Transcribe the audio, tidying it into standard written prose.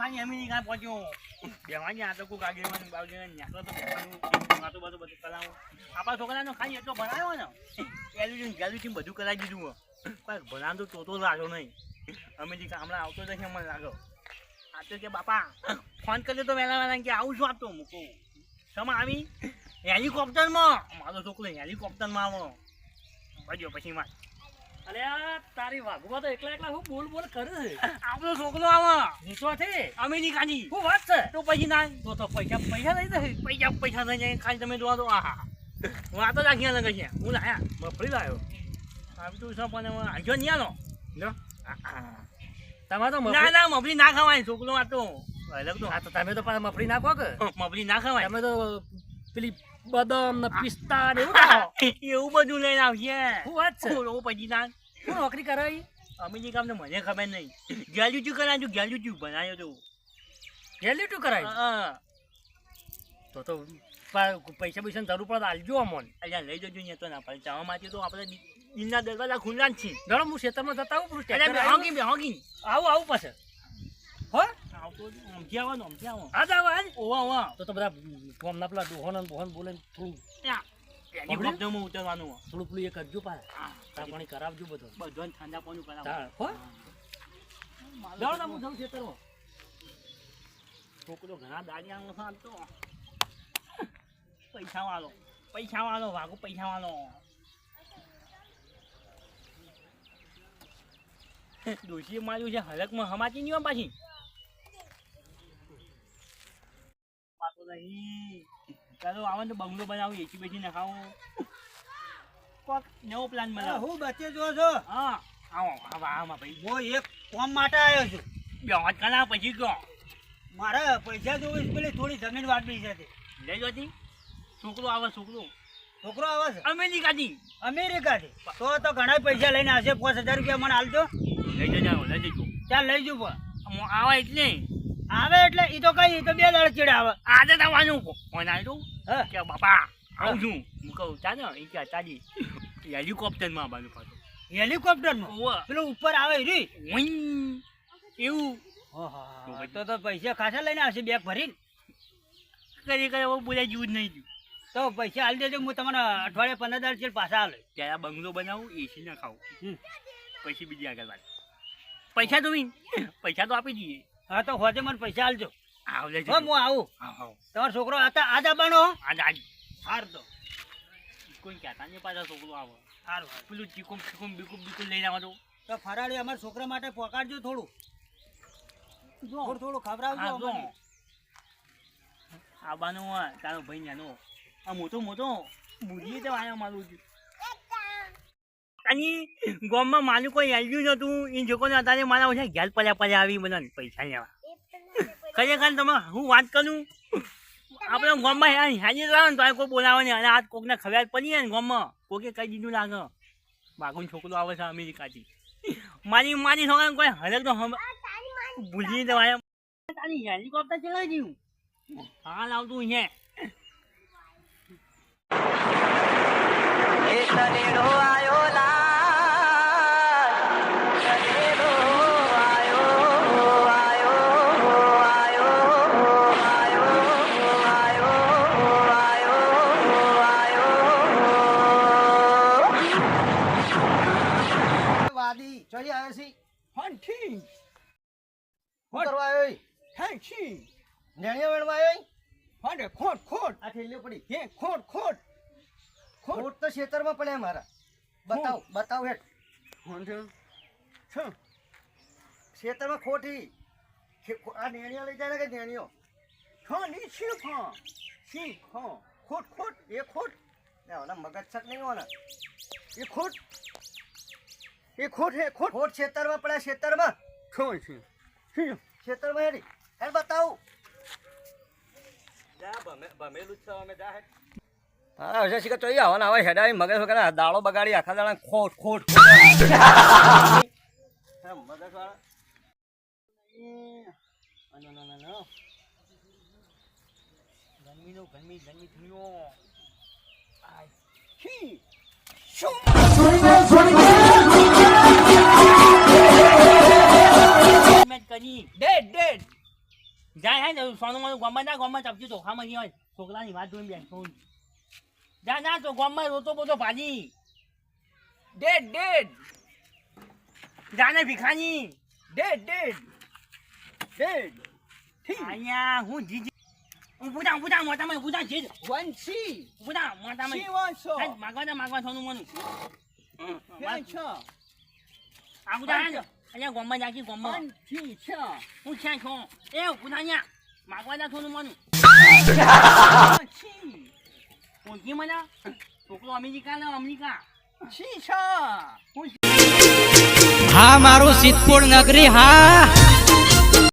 ખાની અમી કાં પહોંચ્યો બેવાની આ તો કોઈ આગેવાન બાવજે નેકળો તો બેવાનું વાતો બધું કરાવો આપણા છોકરાનો ખાલી એટલો ભણાયો ને એલ્યુજન ગેલ્યુજન બધું કરાવી દીધું પણ ભણાતો તો લાગ્યો નહીં અમે જે હમણાં આવતો જ મને લાગ્યો આ તો કે બાપા ફોન કર્યો તો વહેલા કે આવું છું આપતો મૂકો સમા આવી હેલિકોપ્ટરમાં મારો છોકરો હેલિકોપ્ટરમાં આવો બજો પછી માં અરે તારી વાઘુમાં તો એકલા હું બોલ કરે છે આપણો છોકરો આવો નીચો છે અમેરિકાની શું વાત છે તો પછી ના તો પૈસા લઈ જાય પૈસા થઈ જાય ખાલી તમે જોવા તો આહા હું આ તો રાખી લગે છે હું લાયા મફળી લાવ્યો આવી તું શું પણ આજો નહીં આલો જો તમારે તો ના મફળી ના ખવાય છોકરો આ તો અલગ તો હા તો તમે તો પાછા મફળી નાખો કે મફળી ના ખવાય તમે તો પેલી બદામ ને પિસ્તા ને એવું ખાઓ એવું બધું લઈને આવશે શું વાત છે પછી ના શું નોકરી કરાવી અમે જે કામ મને ખબર નહીં ગેલ્યુચું કરાવ્યું ગેલ્યુચું બનાવ્યો તો ગેલ્યુટું કરાવી હા તો પૈસા જરૂર પડે આલજો અમોન અહીંયા લઈ જજો ને તો ના પડે જવા માટે તો આપણે દિનના દરવાજા ખુલ્લા જ છે ગણો હું ખેતરમાં જતા આવું હોગી આવું પાછળ હો આવતો અમથી આવો અમથી આવો આજ આવો આજ ઓવા તો બધા ગામના પેલા ડોહોન બોલે થોડું હેલિકોપ્ટરમાં ઉતરવાનું થોડું પેલું એ કરજો ચા પાણી કરાવજો બધું ઠંડા પાણી કરાવો હો જાઓ હું જાઉં ખેતરમાં છોકરો ઘણા દાડિયાનો સાંતો પૈસા વાળો વાગો પૈસા વાળો ડોશી માર્યું છે હલકમાં હમાતી નહીં પાછી નહીં ચાલો આવે તો બંગલો બનાવું એસી બેસી નખાવું કોક નવો પ્લાન બનાવો હું બચે જો છો હા આવો આમાં ભાઈ હું એક કામ માટે આવ્યો છું બેવાજ કરા પછી ગયો મારે પૈસા જોઈશ પેલી થોડી જમીન વાટવી છે લઈ જોતી છોકરો આવે છોકરો આવે છે અમેરિકાથી તો ઘણા પૈસા લઈને આવશે 5000 રૂપિયા મને હાલજો લઈ જજો ચાલ લઈ જજો આવે એટલે આવે એટલે ઈ તો કઈ તો 2 દાડા ચીડે આવે આજે તમારું ફોન આવ્યો હા કે બાપા આવું છું હું કહું ચાલે એ કે તાજી હેલિકોપ્ટરમાં આવવાનું પાછું હેલિકોપ્ટરમાં પેલું ઉપર આવે રી એવું તો પૈસા ખાસા લઈને આવશે બેગ ભરીને કરી બોલાય જેવું જ નહીં તો પૈસા હાલ દેજો હું તમને અઠવાડિયે 15 દાડા પાછા હાલે ત્યારે બંગલો બનાવું એસી ના ખાવું પછી બીજી આગળ વાત પૈસા તો આપી દઈએ હા તો હોજે મને પૈસા હાલજો આવલે હું આવું તમારો છોકરો હતા આજ આવવાનો આજ હાર તો કોઈ કહેતા નહીં પાછા છોકરો આવે સારું પેલું ચીકુમ બીકુમ લઈને આવવા તો ફરાળી અમારા છોકરા માટે પકાડજો થોડું ખવડાવજો આવવાનું હોય તારો ભાઈ નાનો આ મોટો બુદ્ધિ તો આવ્યો મારું છું અને ગામમાં માનું કોઈ આવ્યું નતું એ છોકરો અત્યારે મારા ઓછા ઘેર પડ્યા આવી બધા પૈસા લેવા ખરેખર તમે હું વાત કરું આપણે ગામમાં હાજી રહો ને તો કોઈ બોલાવે ને અને આ કોકને ખબર પડી ને ગામમાં કોકે કઈ દીધું લાગે બાગુન છોકરો આવે છે અમેરિકાથી મારી છોકરાને કોઈ હરેક તો ભૂલી દેવાય તારી હેલિકોપ્ટર ચલાવી દીધું હાલ આવતું અહીંયા ચડી આવે છે હંઠી શું કરવા આવ્યો હેંચી નેણિયા વેણવા આવ્યો હંડે ખોટ આ થેલીઓ પડી હે ખોટ તો ખેતરમાં પડ્યા મારા બતાવ હેઠ ખેતરમાં ખોટી આ નેણિયા લઈ જાય ને કે નેણિયો ખોટ એ ખોટ મગજ છક નહીં હોના એ ખોટ ખેતરમાં પડ્યા ખેતરમાં હેડી હેડ બતાવું હા હશે શીખર તો આવવાના હવે હેડાવી મગજ વગર દાળો બગાડી આખા દાડા ખોટ મગજ વાળા ગરમી થયો કરી ડેડ જાય હે ને સોનું માનું ગોમાં ચપટી ચોખામાં નહીં હોય છોકરાની વાત જોઈને બેઠો છું. જા ના તો ગોમાં રોતો બોતો ભાજી ડેડ જાને ભીખાની ડેડ અહીંયા હું જીજી ઉભું થા મોટામાં ઉભું થા જીજ વંશી ઉભું થા મોટામાં શિવાંશો માગવા સોનું માનું કેમ છો આગું થા અહીંયા ગોમાં જાકી ગોમાં વંશી છો હું ક્યાં છો એ ઉભું થા અહીંયા માગવા સોનું માનું વંશી કોણથી મને છોકરો અમેરિકા છી છો હા મારું સિદ્ધપુર નગરી હા